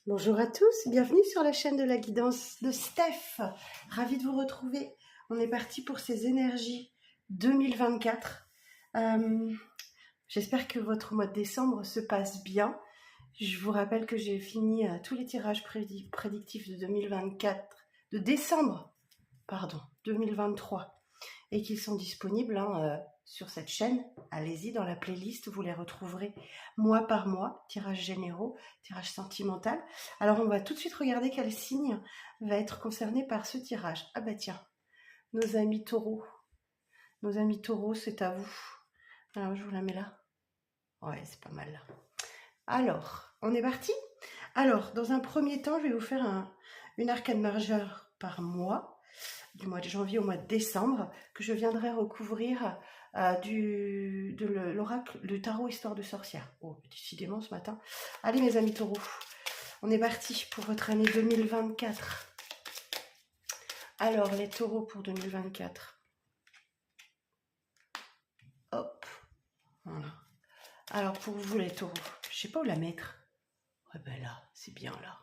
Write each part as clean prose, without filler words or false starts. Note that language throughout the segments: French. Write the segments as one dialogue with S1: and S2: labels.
S1: Bonjour à tous, bienvenue sur la chaîne de la guidance de Steph. Ravie de vous retrouver. On est parti pour ces énergies 2024. J'espère que votre mois de décembre se passe bien. Je vous rappelle que j'ai fini tous les tirages prédictifs de 2024, de décembre, 2023, et qu'ils sont disponibles sur cette chaîne. Allez-y dans la playlist, vous les retrouverez mois par mois, tirage généraux, tirage sentimental. Alors on va tout de suite regarder quel signe va être concerné par ce tirage. Ah bah tiens, nos amis taureaux, c'est à vous. Alors je vous la mets là. Ouais, c'est pas mal là. Alors, on est parti. Alors, dans un premier temps, je vais vous faire une arcane majeure par mois, du mois de janvier au mois de décembre, que je viendrai recouvrir de l'oracle du tarot Histoire de sorcière. Oh, décidément ce matin. Allez mes amis taureaux, on est parti pour votre année 2024. Alors, les taureaux pour 2024. Hop, voilà. Alors, pour vous les taureaux, je sais pas où la mettre. Ouais ben là, c'est bien là.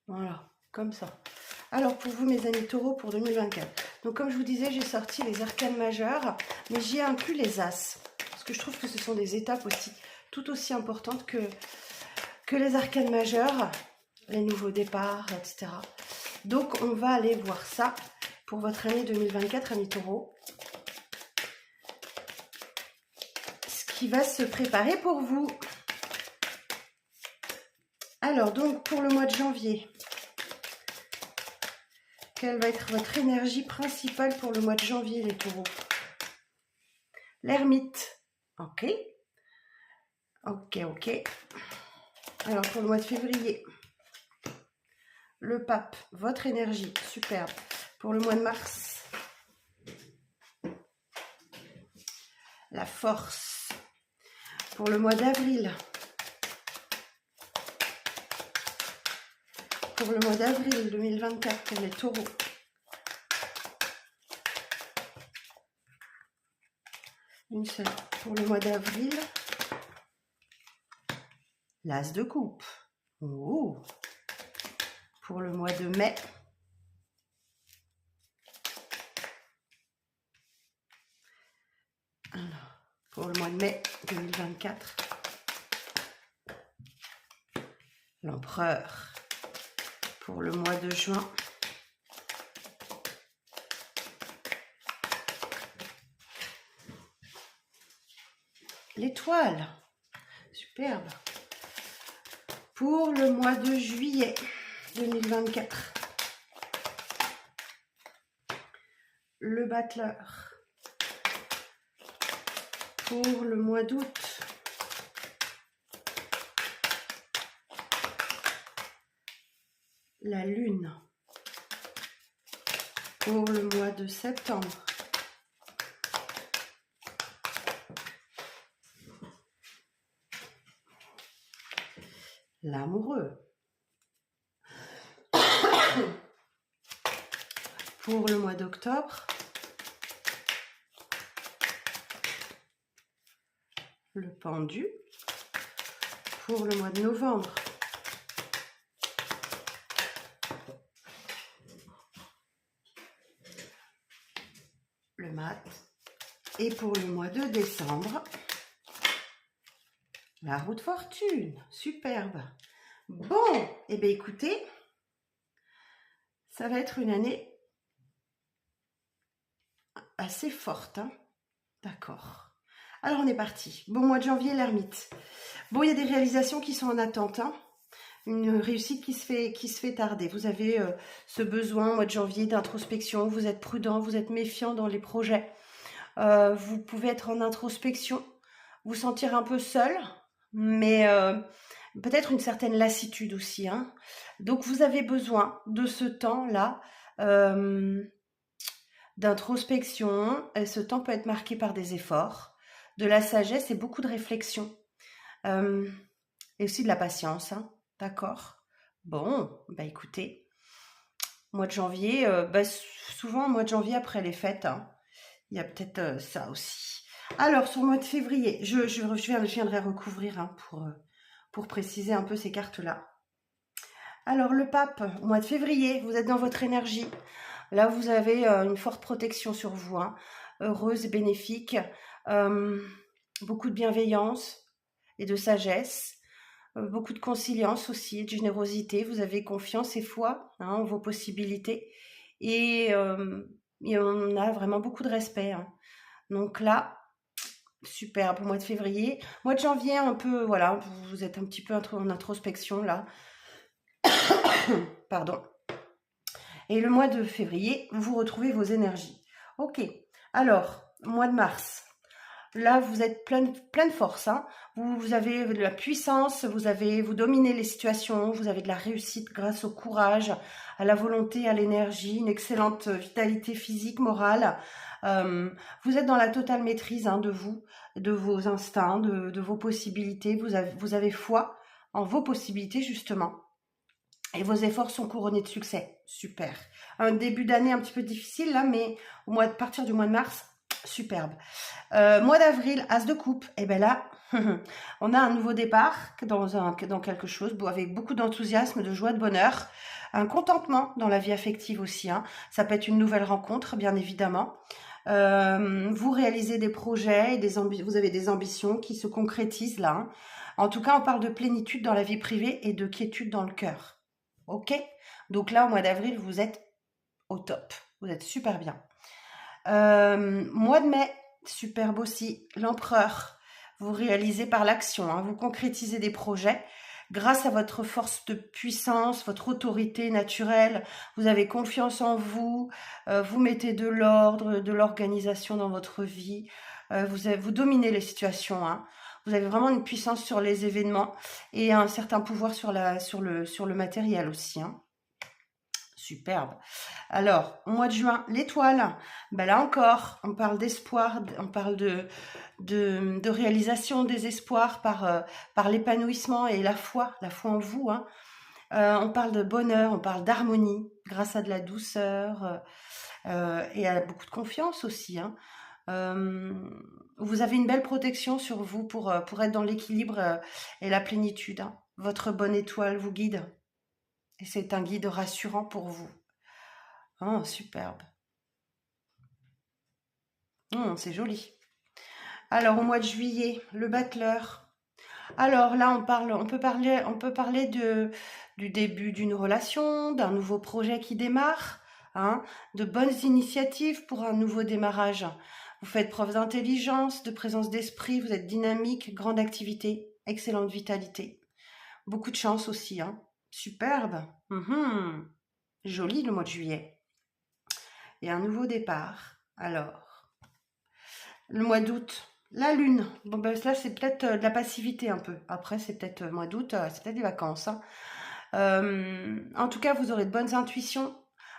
S1: Voilà, comme ça. Alors pour vous mes amis taureaux pour 2024. Donc comme je vous disais, j'ai sorti les arcanes majeures, mais j'y ai inclus les as. Parce que je trouve que ce sont des étapes aussi tout aussi importantes que les arcanes majeures, les nouveaux départs, etc. Donc on va aller voir ça pour votre année 2024, amis taureaux. Ce qui va se préparer pour vous. Alors donc pour le mois de janvier, quelle va être votre énergie principale pour le mois de janvier, les taureaux? L'ermite. Ok. Ok. Alors, pour le mois de février, le pape, votre énergie, superbe. Pour le mois de mars, la force. Pour le mois d'avril, pour le mois d'avril 2024, pour les taureaux, une seule. Pour le mois d'avril, l'as de coupe. Oh. Pour le mois de mai, alors, pour le mois de mai 2024, l'empereur. Pour le mois de juin, l'étoile. Superbe. Pour le mois de juillet 2024, le battleur. Pour le mois d'août, la lune. Pour le mois de septembre, l'amoureux. Pour le mois d'octobre, le pendu. Pour le mois de novembre, le mat. Et pour le mois de décembre, la roue de fortune. Superbe. Bon, et bien écoutez, ça va être une année assez forte, hein. D'accord. Alors on est parti. Bon, mois de janvier, l'ermite. Bon, il y a des réalisations qui sont en attente, hein. Une réussite qui se fait tarder. Vous avez ce besoin, mois de janvier, d'introspection. Vous êtes prudent, vous êtes méfiant dans les projets. Vous pouvez être en introspection, vous sentir un peu seul, mais peut-être une certaine lassitude aussi, hein. Donc vous avez besoin de ce temps-là d'introspection, et ce temps peut être marqué par des efforts, de la sagesse et beaucoup de réflexion, et aussi de la patience, hein. D'accord? Bon, bah écoutez, mois de janvier, souvent mois de janvier après les fêtes, hein, il y a peut-être ça aussi. Alors, sur le mois de février, je viendrai recouvrir, hein, pour préciser un peu ces cartes-là. Alors, le pape, au mois de février, vous êtes dans votre énergie. Là, vous avez une forte protection sur vous, hein, heureuse et bénéfique. Euh, Beaucoup de bienveillance et de sagesse. Beaucoup de conciliance aussi, de générosité. Vous avez confiance et foi, hein, en vos possibilités. Et, et on a vraiment beaucoup de respect, hein. Donc là, super pour le mois de février. Mois de janvier, un peu, voilà, vous êtes un petit peu en introspection là. Pardon. Et le mois de février, vous retrouvez vos énergies. Ok. Alors, mois de mars. Là, vous êtes plein de force, hein. Vous avez de la puissance, vous dominez les situations, vous avez de la réussite grâce au courage, à la volonté, à l'énergie, une excellente vitalité physique, morale. Euh, Vous êtes dans la totale maîtrise, hein, de vous, de vos instincts, de vos possibilités. Vous avez foi en vos possibilités, justement. Et vos efforts sont couronnés de succès. Super. Un début d'année un petit peu difficile, là, mais à partir du mois de mars, superbe. Mois d'avril, As de coupe. Et bien là, on a un nouveau départ dans quelque chose, avec beaucoup d'enthousiasme, de joie, de bonheur. Un contentement dans la vie affective aussi, hein. Ça peut être une nouvelle rencontre, bien évidemment. Vous réalisez des projets, vous avez des ambitions qui se concrétisent là, hein. En tout cas, on parle de plénitude dans la vie privée et de quiétude dans le cœur. Ok? Donc là, au mois d'avril, vous êtes au top. Vous êtes super bien. Mois de mai, superbe aussi. L'empereur, vous réalisez par l'action, hein, vous concrétisez des projets. Grâce à votre force de puissance, votre autorité naturelle, vous avez confiance en vous, vous mettez de l'ordre, de l'organisation dans votre vie, vous dominez les situations, hein. Vous avez vraiment une puissance sur les événements et un certain pouvoir sur le matériel aussi, hein. Superbe. Alors, au mois de juin, l'étoile. Ben là encore, on parle d'espoir, on parle de réalisation des espoirs par l'épanouissement et la foi en vous, hein. On parle de bonheur, on parle d'harmonie, grâce à de la douceur et à beaucoup de confiance aussi, hein. Euh, Vous avez une belle protection sur vous pour être dans l'équilibre et la plénitude, hein. Votre bonne étoile vous guide et c'est un guide rassurant pour vous. Oh, superbe. C'est joli. Alors, au mois de juillet, le battleur. Alors là, on peut parler du début d'une relation, d'un nouveau projet qui démarre, hein, de bonnes initiatives pour un nouveau démarrage. Vous faites preuve d'intelligence, de présence d'esprit, vous êtes dynamique, grande activité, excellente vitalité. Beaucoup de chance aussi, hein. Superbe. Joli le mois de juillet. Et un nouveau départ. Alors, le mois d'août, la lune. Bon, ben là, c'est peut-être de la passivité un peu. Après, c'est peut-être mois d'août, c'est peut-être des vacances, hein. En tout cas, vous aurez de bonnes intuitions,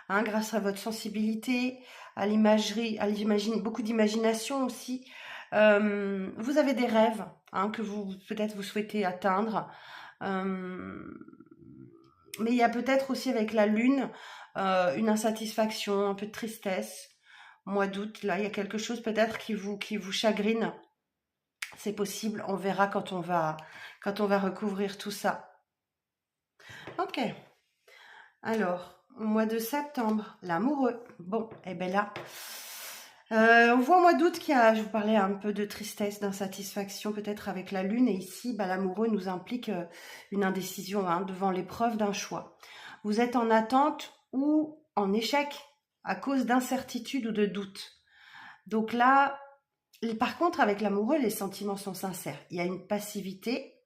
S1: hein, grâce à votre sensibilité, à l'imagerie, beaucoup d'imagination aussi. Vous avez des rêves, hein, que peut-être vous souhaitez atteindre. Euh, mais il y a peut-être aussi avec la lune une insatisfaction, un peu de tristesse. Mois d'août, là, il y a quelque chose peut-être qui vous chagrine. C'est possible, on verra quand on va recouvrir tout ça. Ok, alors, au mois de septembre, l'amoureux. Bon, et bien là, on voit au mois d'août je vous parlais un peu de tristesse, d'insatisfaction peut-être avec la lune. Et ici, l'amoureux nous implique une indécision, hein, devant l'épreuve d'un choix. Vous êtes en attente ou en échec à cause d'incertitude ou de doute. Donc là, par contre, avec l'amoureux, les sentiments sont sincères. Il y a une passivité,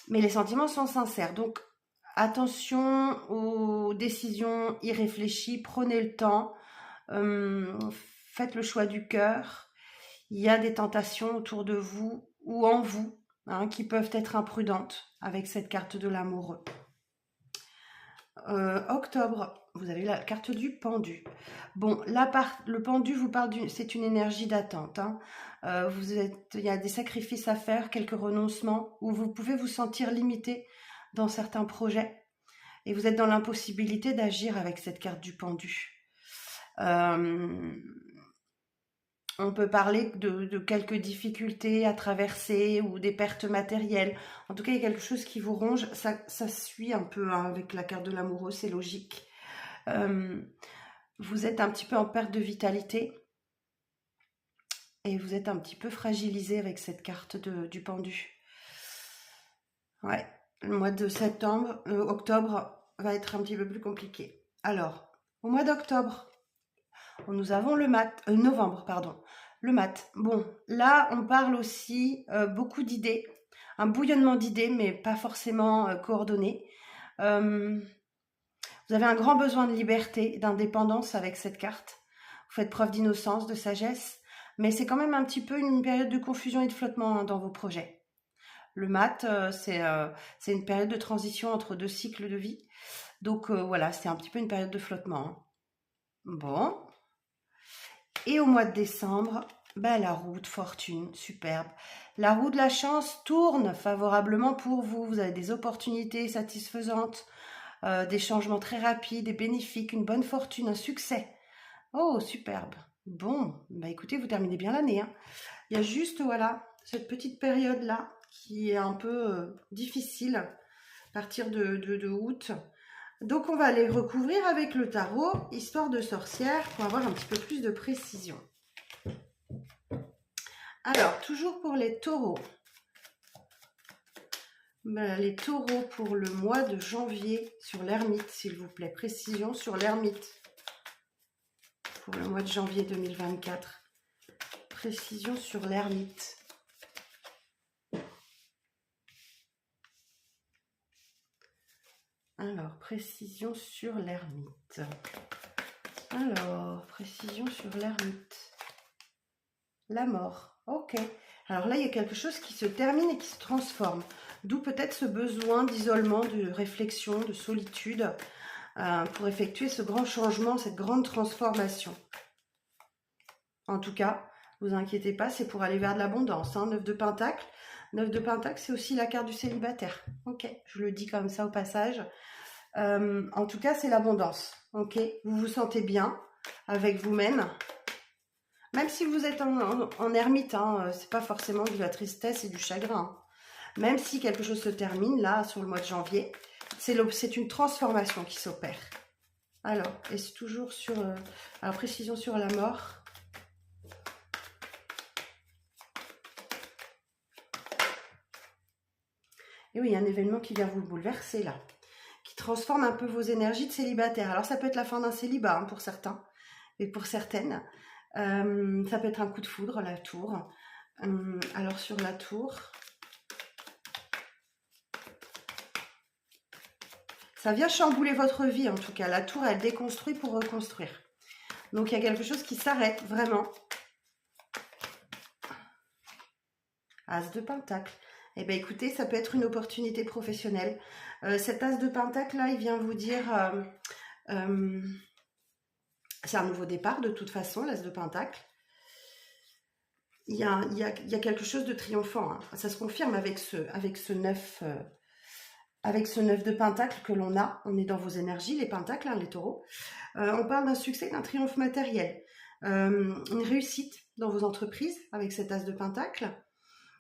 S1: mais les sentiments sont sincères. Donc, attention aux décisions irréfléchies, prenez le temps, euh, faites le choix du cœur. Il y a des tentations autour de vous ou en vous, hein, qui peuvent être imprudentes avec cette carte de l'amoureux. Octobre, vous avez la carte du pendu. Bon, le pendu vous parle c'est une énergie d'attente, hein. Il y a des sacrifices à faire, quelques renoncements, où vous pouvez vous sentir limité dans certains projets. Et vous êtes dans l'impossibilité d'agir avec cette carte du pendu. On peut parler de quelques difficultés à traverser ou des pertes matérielles. En tout cas, il y a quelque chose qui vous ronge. Ça suit un peu hein, avec la carte de l'amoureux, c'est logique. Vous êtes un petit peu en perte de vitalité et vous êtes un petit peu fragilisé avec cette carte du pendu. Ouais, le mois de octobre va être un petit peu plus compliqué. Alors, au mois d'octobre, nous avons novembre, pardon. Le mat. Bon, là, on parle aussi beaucoup d'idées, un bouillonnement d'idées, mais pas forcément coordonné. Vous avez un grand besoin de liberté, d'indépendance avec cette carte. Vous faites preuve d'innocence, de sagesse, mais c'est quand même un petit peu une période de confusion et de flottement hein, dans vos projets. Le mat, c'est une période de transition entre deux cycles de vie. Donc voilà, c'est un petit peu une période de flottement. Hein. Bon. Et au mois de décembre, ben, la roue de fortune, superbe. La roue de la chance tourne favorablement pour vous. Vous avez des opportunités satisfaisantes, des changements très rapides et bénéfiques, une bonne fortune, un succès. Oh, superbe. Bon, bah écoutez, vous terminez bien l'année. Hein. Il y a juste, voilà, cette petite période-là qui est un peu difficile à partir de août. Donc, on va aller recouvrir avec le tarot, histoire de sorcière, pour avoir un petit peu plus de précision. Alors, toujours pour les taureaux. Ben, les taureaux pour le mois de janvier sur l'ermite, s'il vous plaît. Précision sur l'ermite. Pour le mois de janvier 2024. Précision sur l'ermite. Alors, précision sur l'ermite. Alors, précision sur l'ermite. La mort. Ok. Alors là, il y a quelque chose qui se termine et qui se transforme. D'où peut-être ce besoin d'isolement, de réflexion, de solitude pour effectuer ce grand changement, cette grande transformation. En tout cas, ne vous inquiétez pas, c'est pour aller vers de l'abondance. Hein. 9 de Pentacle. 9 de Pentacle, c'est aussi la carte du célibataire. Ok, je le dis comme ça au passage. En tout cas, c'est l'abondance. Ok, vous vous sentez bien avec vous-même. Même si vous êtes en ermite, hein, c'est pas forcément de la tristesse et du chagrin. Même si quelque chose se termine, là, sur le mois de janvier, c'est une transformation qui s'opère. Alors, et c'est toujours sur... alors, précision sur la mort. Et oui, il y a un événement qui vient vous bouleverser, là. Qui transforme un peu vos énergies de célibataire. Alors, ça peut être la fin d'un célibat, hein, pour certains. Et pour certaines. Ça peut être un coup de foudre, la tour. Alors sur la tour, ça vient chambouler votre vie en tout cas. La tour, elle déconstruit pour reconstruire. Donc il y a quelque chose qui s'arrête vraiment. As de Pentacle. Eh bien écoutez, ça peut être une opportunité professionnelle. Cet As de Pentacle là, il vient vous dire... c'est un nouveau départ de toute façon, l'As de Pentacle. Il y a quelque chose de triomphant. Hein. Ça se confirme avec ce 9 de Pentacle que l'on a. On est dans vos énergies, les Pentacles, hein, les taureaux. On parle d'un succès, d'un triomphe matériel. Une réussite dans vos entreprises avec cet As de Pentacle.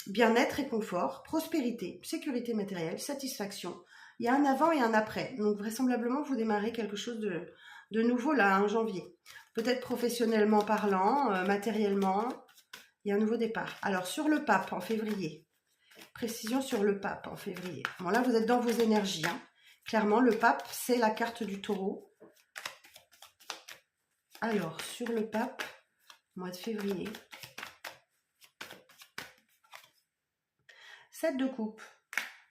S1: Bien-être et confort, prospérité, sécurité matérielle, satisfaction. Il y a un avant et un après. Donc vraisemblablement, vous démarrez quelque chose de nouveau là, en janvier. Peut-être professionnellement parlant, matériellement. Il y a un nouveau départ. Alors, sur le pape en février. Précision sur le pape en février. Bon, là, vous êtes dans vos énergies. Hein. Clairement, le pape, c'est la carte du taureau. Alors, sur le pape, mois de février. 7 de coupe.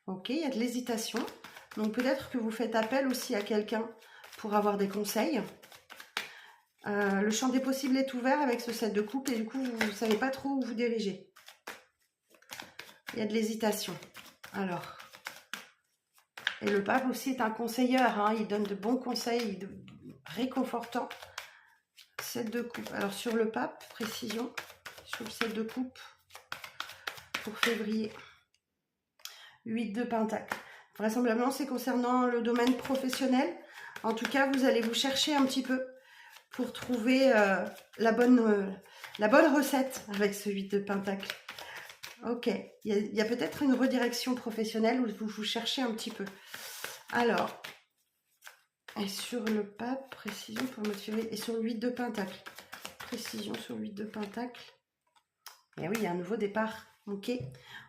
S1: Ok, il y a de l'hésitation. Donc, peut-être que vous faites appel aussi à quelqu'un pour avoir des conseils. Le champ des possibles est ouvert avec ce 7 de coupe et du coup, vous ne savez pas trop où vous diriger. Il y a de l'hésitation. Alors, et le pape aussi est un conseilleur. Hein, il donne de bons conseils, réconfortants. 7 de coupe. Alors, sur le pape, précision, sur le 7 de coupe pour février. 8 de Pentacle. Vraisemblablement, c'est concernant le domaine professionnel. En tout cas, vous allez vous chercher un petit peu pour trouver la bonne la bonne recette avec ce 8 de pentacle. Ok, il y a peut-être une redirection professionnelle où vous cherchez un petit peu. Alors, et sur le pape, précision pour le mois de février, et sur le 8 de pentacle. Précision sur le 8 de pentacle. Et oui, il y a un nouveau départ. Ok,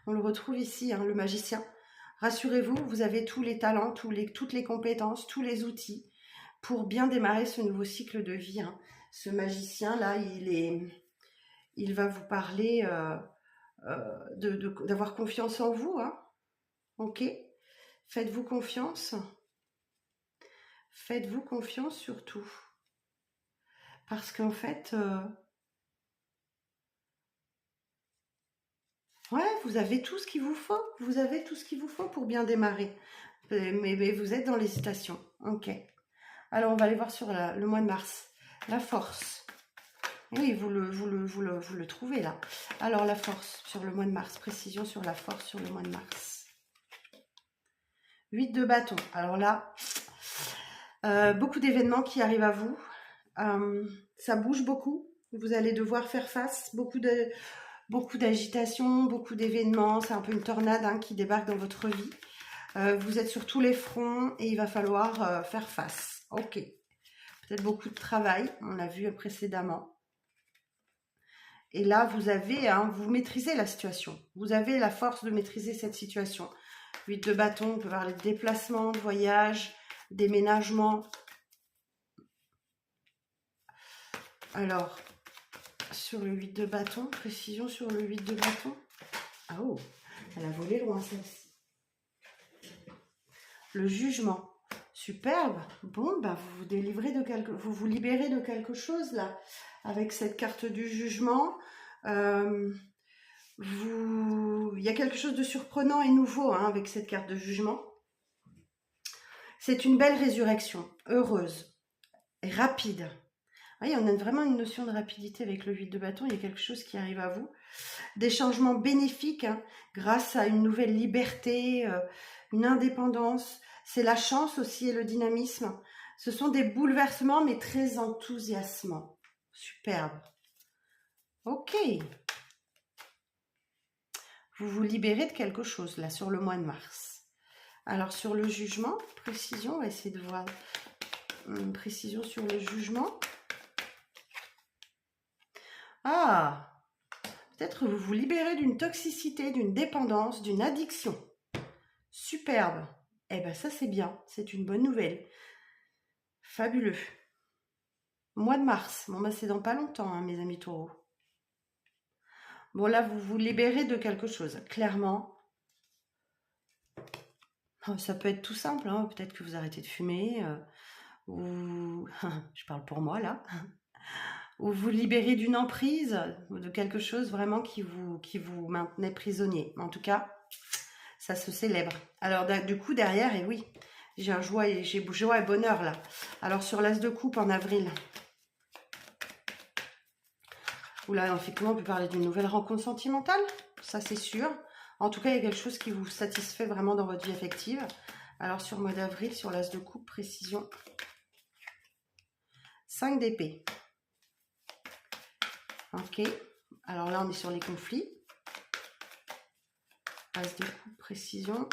S1: on le retrouve ici, hein, le magicien. Rassurez-vous, vous avez tous les talents, toutes les compétences, tous les outils pour bien démarrer ce nouveau cycle de vie. Hein. Ce magicien-là, il va vous parler d'avoir confiance en vous. Hein. Ok, faites-vous confiance. Faites-vous confiance surtout. Parce qu'en fait, ouais, vous avez tout ce qu'il vous faut. Vous avez tout ce qu'il vous faut pour bien démarrer. Mais vous êtes dans l'hésitation. Ok. Alors, on va aller voir sur le mois de mars. La force. Oui, vous le trouvez là. Alors, la force sur le mois de mars. Précision sur la force sur le mois de mars. 8 de bâton. Alors là, beaucoup d'événements qui arrivent à vous. Ça bouge beaucoup. Vous allez devoir faire face. Beaucoup d'agitation, beaucoup d'événements. C'est un peu une tornade hein, qui débarque dans votre vie. Vous êtes sur tous les fronts et il va falloir faire face. Ok. Peut-être beaucoup de travail, on l'a vu précédemment. Et là, vous maîtrisez la situation. Vous avez la force de maîtriser cette situation. 8 de bâton, on peut parler de déplacement, de voyage, déménagement. Alors, sur le 8 de bâton, précision sur le 8 de bâton. Ah oh, elle a volé loin celle-ci. Le jugement. Superbe. Bon, ben vous vous libérez de quelque chose là. Avec cette carte du jugement. Il y a quelque chose de surprenant et nouveau hein, avec cette carte de jugement. C'est une belle résurrection, heureuse, et rapide. Oui, on a vraiment une notion de rapidité avec le 8 de bâton, il y a quelque chose qui arrive à vous. Des changements bénéfiques hein, grâce à une nouvelle liberté, une indépendance. C'est la chance aussi et le dynamisme. Ce sont des bouleversements mais très enthousiasmants. Superbe. Ok. Vous vous libérez de quelque chose là sur le mois de mars. Alors sur le jugement, précision, on va essayer de voir une précision sur le jugement. Ah, peut-être vous vous libérez d'une toxicité, d'une dépendance, d'une addiction. Superbe. Eh bien ça c'est bien, c'est une bonne nouvelle. Fabuleux. Mois de mars, bon bah c'est dans pas longtemps hein, mes amis taureaux. Bon là vous vous libérez de quelque chose, clairement. Ça peut être tout simple, hein. Peut-être que vous arrêtez de fumer, ou je parle pour moi là, ou vous libérez d'une emprise, ou de quelque chose vraiment qui vous maintenait prisonnier. En tout cas, ça se célèbre. Alors du coup derrière, et oui, j'ai joie et bonheur là. Alors sur l'as de coupe en avril. Oula, effectivement, on peut parler d'une nouvelle rencontre sentimentale, ça c'est sûr. En tout cas, il y a quelque chose qui vous satisfait vraiment dans votre vie affective. Alors sur le mois d'avril, sur l'as de coupe, précision. 5 d'épée. Ok. Alors là, on est sur les conflits. As de coupe, précision.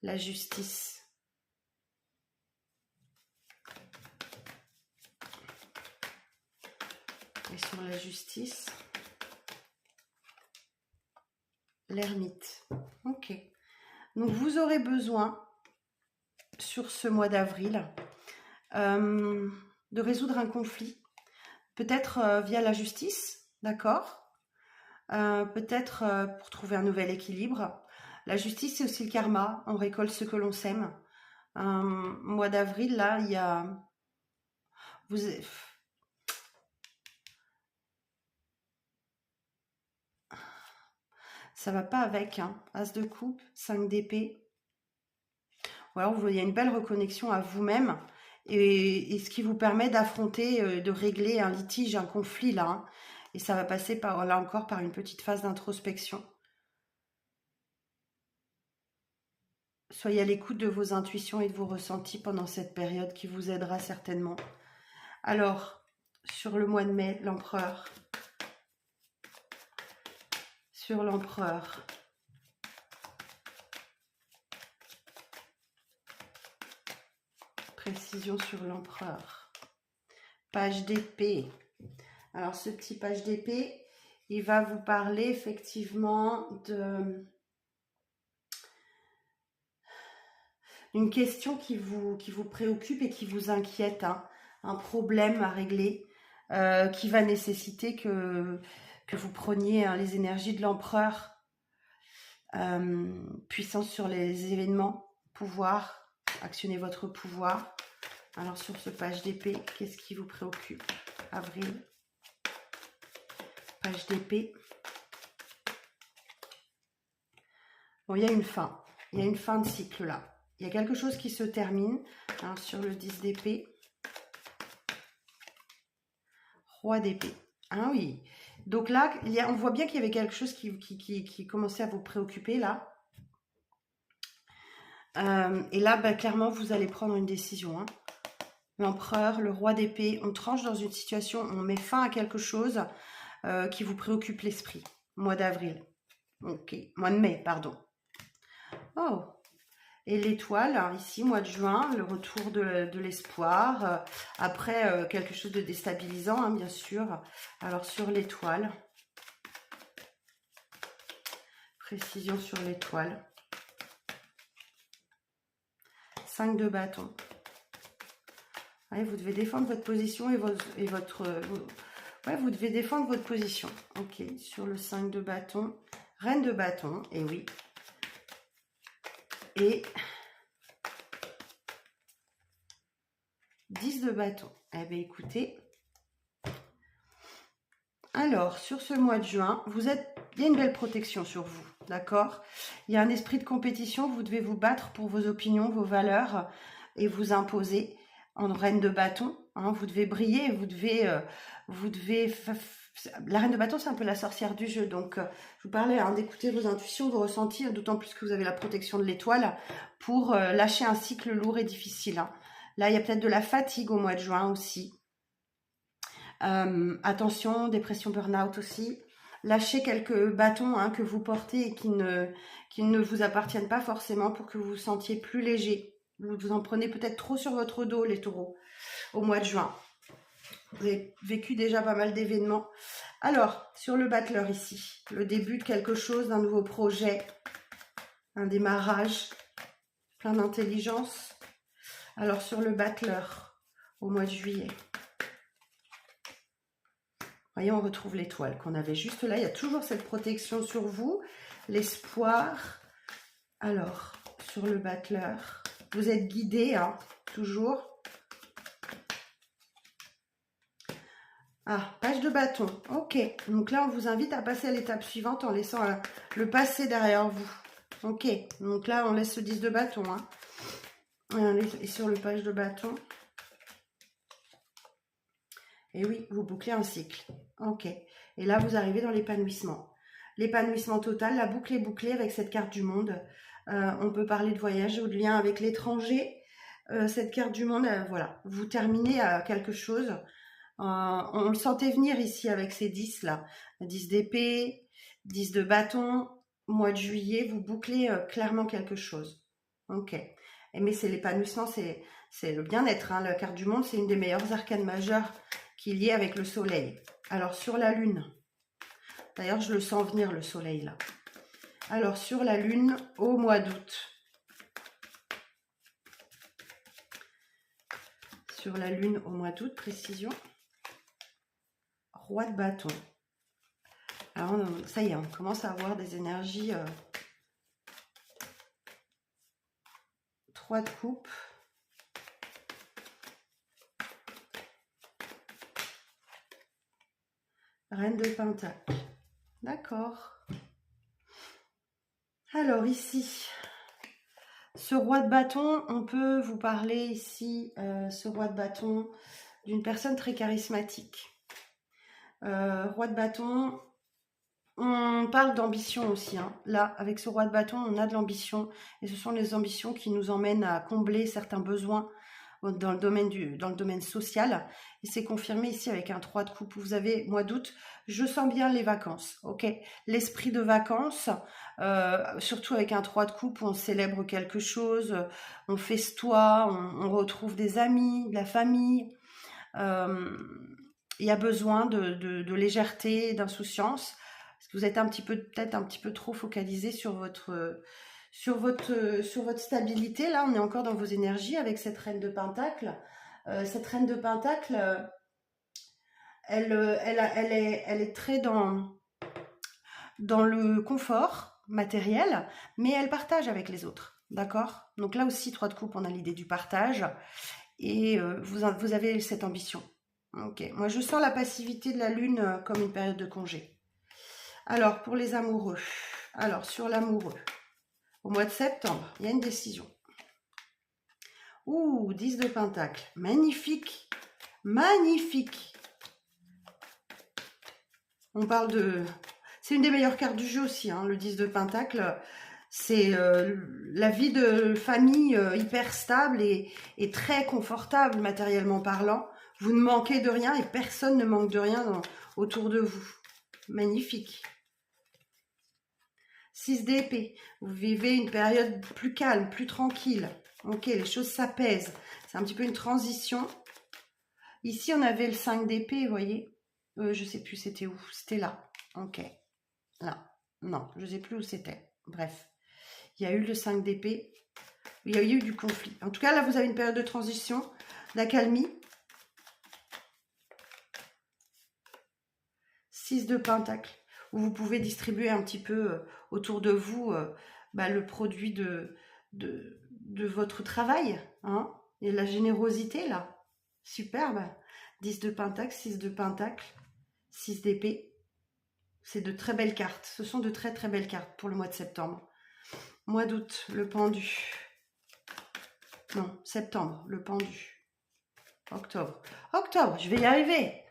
S1: La justice. Et sur la justice, l'ermite. Ok. Donc vous aurez besoin, sur ce mois d'avril, de résoudre un conflit. Peut-être via la justice, d'accord ? Peut-être pour trouver un nouvel équilibre. La justice, c'est aussi le karma. On récolte ce que l'on sème. Mois d'avril, là, il y a... Ça va pas avec, hein. As de coupe, 5 d'épée. Ou alors, il y a une belle reconnexion à vous-même. Et ce qui vous permet d'affronter, de régler un litige, un conflit, là. Hein. Et ça va passer, là encore, par une petite phase d'introspection. Soyez à l'écoute de vos intuitions et de vos ressentis pendant cette période qui vous aidera certainement Alors, sur le mois de mai, l'empereur. Sur l'empereur. Précision sur l'empereur. Page d'épée. Alors, ce petit page d'épée, il va vous parler effectivement d'une question qui vous préoccupe et qui vous inquiète, hein. Un problème à régler qui va nécessiter que vous preniez les énergies de l'empereur, puissance sur les événements, pouvoir, actionner votre pouvoir. Alors sur ce page d'épée, qu'est-ce qui vous préoccupe? Avril, page d'épée. Bon, il y a une fin. Il y a une fin de cycle là. Il y a quelque chose qui se termine. Alors, sur le 10 d'épée. Roi d'épée. Ah oui. Donc là, on voit bien qu'il y avait quelque chose qui commençait à vous préoccuper là. Et là, bah, clairement, vous allez prendre une décision, hein. L'empereur, le roi d'épée, on tranche dans une situation, on met fin à quelque chose qui vous préoccupe l'esprit. Mois d'avril. Ok. Mois de mai, pardon. Oh. Et l'étoile, hein, ici, mois de juin, le retour de l'espoir. Après, quelque chose de déstabilisant, hein, bien sûr. Alors, sur l'étoile. Précision sur l'étoile. 5 de bâton. Ouais, vous devez défendre votre position et ouais, vous devez défendre votre position. Ok, sur le 5 de bâton. Reine de bâton, et oui. Et 10 de bâton. Eh bien, écoutez. Alors, sur ce mois de juin, il y a une belle protection sur vous, d'accord? Il y a un esprit de compétition, vous devez vous battre pour vos opinions, vos valeurs et vous imposer en reine de bâton, hein, vous devez briller, la reine de bâton, c'est un peu la sorcière du jeu, donc je vous parlais hein, d'écouter vos intuitions, vos ressentis, d'autant plus que vous avez la protection de l'étoile pour lâcher un cycle lourd et difficile, hein. Là, il y a peut-être de la fatigue au mois de juin aussi. Attention, dépression, burn-out aussi. Lâchez quelques bâtons hein, que vous portez et qui ne vous appartiennent pas forcément pour que vous vous sentiez plus léger. Vous en prenez peut-être trop sur votre dos, les taureaux, au mois de juin. Vous avez vécu déjà pas mal d'événements. Alors, sur le battleur ici, le début de quelque chose, d'un nouveau projet, un démarrage, plein d'intelligence. Alors, sur le battleur, au mois de juillet. Voyez, on retrouve l'étoile qu'on avait juste là. Il y a toujours cette protection sur vous, l'espoir. Alors, sur le battleur, vous êtes guidé, hein, toujours. Ah, page de bâton. Ok, donc là, on vous invite à passer à l'étape suivante en laissant le passé derrière vous. Ok, donc là, on laisse ce 10 de bâton. Hein. Et sur le page de bâton. Et oui, vous bouclez un cycle. Ok. Et là, vous arrivez dans l'épanouissement. L'épanouissement total, la boucle est bouclée avec cette carte du monde. On peut parler de voyage ou de lien avec l'étranger. Cette carte du monde, voilà. Vous terminez à quelque chose. On le sentait venir ici avec ces 10 là. 10 d'épée, 10 de bâton. Mois de juillet, vous bouclez clairement quelque chose. Ok. Mais c'est l'épanouissement, c'est le bien-être. Hein. La carte du monde, c'est une des meilleures arcanes majeures qui est lié avec le soleil. Alors, sur la lune, d'ailleurs, je le sens venir, le soleil, là. Alors, sur la lune, au mois d'août. Sur la lune, au mois d'août, précision. Roi de bâton. Alors, ça y est, on commence à avoir des énergies. 3 de coupe. Reine de pentacle. D'accord. Alors ici, ce roi de bâton, on peut vous parler ici, ce roi de bâton, d'une personne très charismatique. Roi de bâton, on parle d'ambition aussi. Hein. Là, avec ce roi de bâton, on a de l'ambition. Et ce sont les ambitions qui nous emmènent à combler certains besoins dans le domaine social. Et c'est confirmé ici avec un 3 de coupe. Vous avez, mois d'août, je sens bien les vacances, ok? L'esprit de vacances, surtout avec un 3 de coupe où on célèbre quelque chose, on festoie, on retrouve des amis, de la famille. Il y a besoin de légèreté, d'insouciance, parce que vous êtes peut-être un petit peu trop focalisé sur votre stabilité. Là, on est encore dans vos énergies avec cette reine de Pentacle. Cette reine de Pentacle, elle est très dans le confort matériel, mais elle partage avec les autres. D'accord? Donc là aussi, 3 de coupe, on a l'idée du partage. Et vous avez cette ambition. Ok, moi je sens la passivité de la lune comme une période de congé. Alors, pour les amoureux. Alors, sur l'amoureux. Au mois de septembre, il y a une décision. Ouh, 10 de Pentacle. Magnifique. Magnifique. On parle de... C'est une des meilleures cartes du jeu aussi, hein, le 10 de Pentacle. C'est la vie de famille hyper stable et très confortable matériellement parlant. Vous ne manquez de rien et personne ne manque de rien autour de vous. Magnifique. 6 d'épée. Vous vivez une période plus calme, plus tranquille. Ok, les choses s'apaisent. C'est un petit peu une transition. Ici, on avait le 5 d'épée, vous voyez. Je sais plus c'était où. C'était là. Ok. Là. Non, je sais plus où c'était. Bref. Il y a eu le 5 d'épée. Il y a eu du conflit. En tout cas, là, vous avez une période de transition, d'accalmie. 6 de Pentacle, où vous pouvez distribuer un petit peu autour de vous le produit de votre travail. Hein, et la générosité, là. Superbe. 10 de Pentacle, 6 de Pentacle, 6 d'épée. C'est de très belles cartes. Ce sont de très très belles cartes pour le mois de septembre. Mois d'août, le pendu. Non, septembre, le pendu. Octobre. Octobre, je vais y arriver.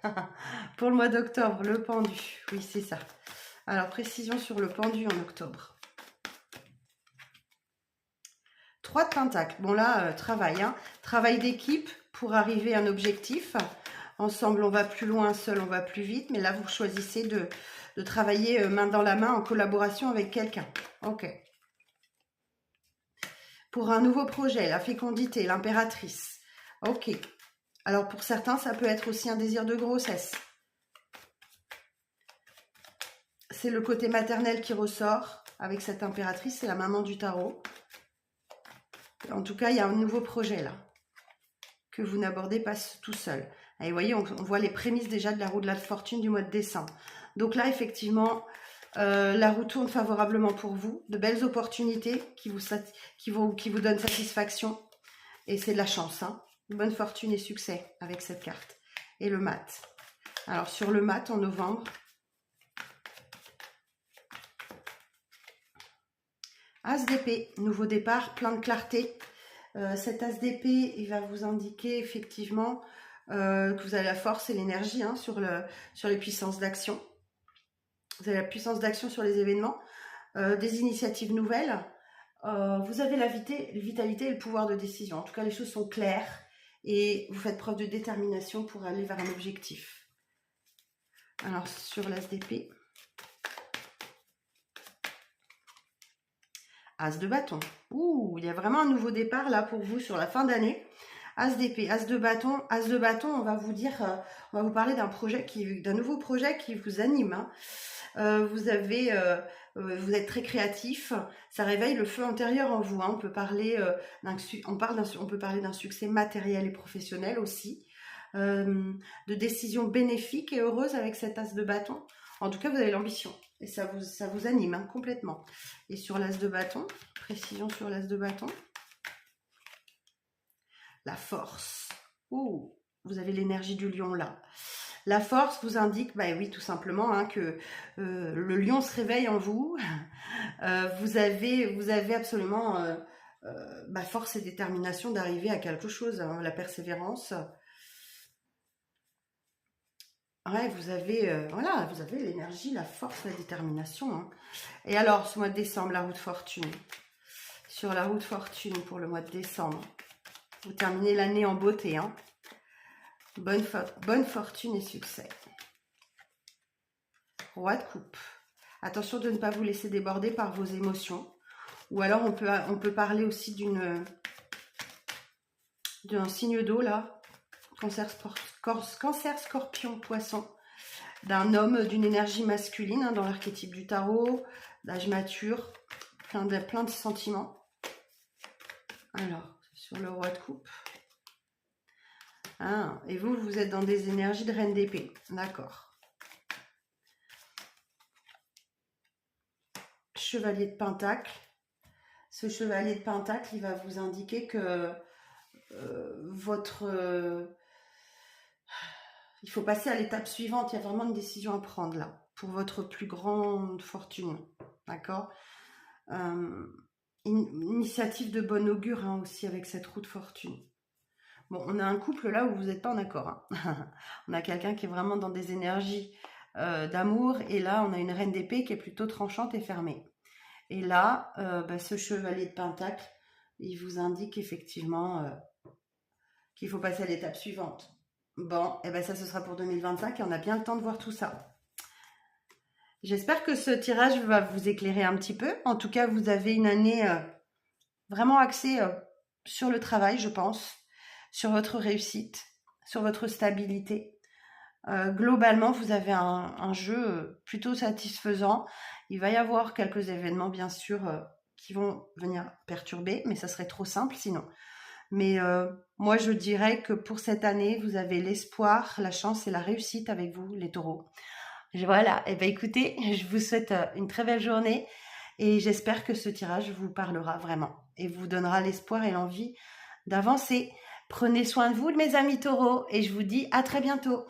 S1: Pour le mois d'octobre, le pendu. Oui, c'est ça. Alors, précision sur le pendu en octobre. 3 de Pentacle. Bon là, travail. Hein. Travail d'équipe pour arriver à un objectif. Ensemble, on va plus loin, seul, on va plus vite. Mais là, vous choisissez de travailler main dans la main en collaboration avec quelqu'un. Ok. Pour un nouveau projet, la fécondité, l'impératrice. Ok. Alors, pour certains, ça peut être aussi un désir de grossesse. C'est le côté maternel qui ressort avec cette impératrice. C'est la maman du tarot. En tout cas, il y a un nouveau projet là que vous n'abordez pas tout seul. Et vous voyez, on voit les prémices déjà de la roue de la fortune du mois de décembre. Donc là, effectivement, la roue tourne favorablement pour vous. De belles opportunités qui vous donnent satisfaction. Et c'est de la chance. Hein. Bonne fortune et succès avec cette carte. Et le mat. Alors, sur le mat, en novembre, As d'épée, nouveau départ, plein de clarté. Cet as d'épée, il va vous indiquer effectivement que vous avez la force et l'énergie hein, sur les puissances d'action. Vous avez la puissance d'action sur les événements, des initiatives nouvelles. Vous avez la vitalité et le pouvoir de décision. En tout cas, les choses sont claires et vous faites preuve de détermination pour aller vers un objectif. Alors, sur l'as d'épée, As de bâton. Ouh, il y a vraiment un nouveau départ là pour vous sur la fin d'année. As d'épée, as de bâton. As de bâton, on va vous dire, on va vous parler d'un nouveau projet qui vous anime. Hein. Vous êtes très créatif. Ça réveille le feu intérieur en vous. Hein. On peut parler d'un succès matériel et professionnel aussi. De décisions bénéfiques et heureuses avec cet as de bâton. En tout cas, vous avez l'ambition. Et ça vous anime hein, complètement. Et sur l'as de bâton, précision sur l'as de bâton. La force. Ouh, vous avez l'énergie du lion là. La force vous indique, bah oui, tout simplement, hein, que le lion se réveille en vous. Vous avez absolument force et détermination d'arriver à quelque chose. Hein, la persévérance. Ouais, vous avez l'énergie, la force, la détermination. Hein. Et alors, ce mois de décembre, la roue de fortune. Sur la roue de fortune pour le mois de décembre. Vous terminez l'année en beauté, hein. Bonne fortune et succès. Roi de coupe. Attention de ne pas vous laisser déborder par vos émotions. Ou alors on peut parler aussi d'un signe d'eau là. Cancer, scorpion, poisson. D'un homme, d'une énergie masculine, hein, dans l'archétype du tarot, d'âge mature, plein de sentiments. Alors, sur le roi de coupe. Ah, et vous êtes dans des énergies de reine d'épée. D'accord. Chevalier de Pentacle. Ce chevalier de Pentacle, il va vous indiquer que il faut passer à l'étape suivante. Il y a vraiment une décision à prendre là, pour votre plus grande fortune. D'accord. Initiative de bon augure, hein, aussi avec cette roue de fortune. Bon, on a un couple là où vous n'êtes pas en accord. Hein. On a quelqu'un qui est vraiment dans des énergies d'amour. Et là, on a une reine d'épée qui est plutôt tranchante et fermée. Et là, ce chevalier de Pentacle, il vous indique effectivement qu'il faut passer à l'étape suivante. Bon, et ça, ce sera pour 2025 et on a bien le temps de voir tout ça. J'espère que ce tirage va vous éclairer un petit peu. En tout cas, vous avez une année vraiment axée sur le travail, je pense, sur votre réussite, sur votre stabilité. Globalement, vous avez un jeu plutôt satisfaisant. Il va y avoir quelques événements, bien sûr, qui vont venir perturber, mais ça serait trop simple sinon. Mais moi, je dirais que pour cette année, vous avez l'espoir, la chance et la réussite avec vous, les taureaux. Voilà, et écoutez, je vous souhaite une très belle journée et j'espère que ce tirage vous parlera vraiment et vous donnera l'espoir et l'envie d'avancer. Prenez soin de vous, mes amis taureaux, et je vous dis à très bientôt.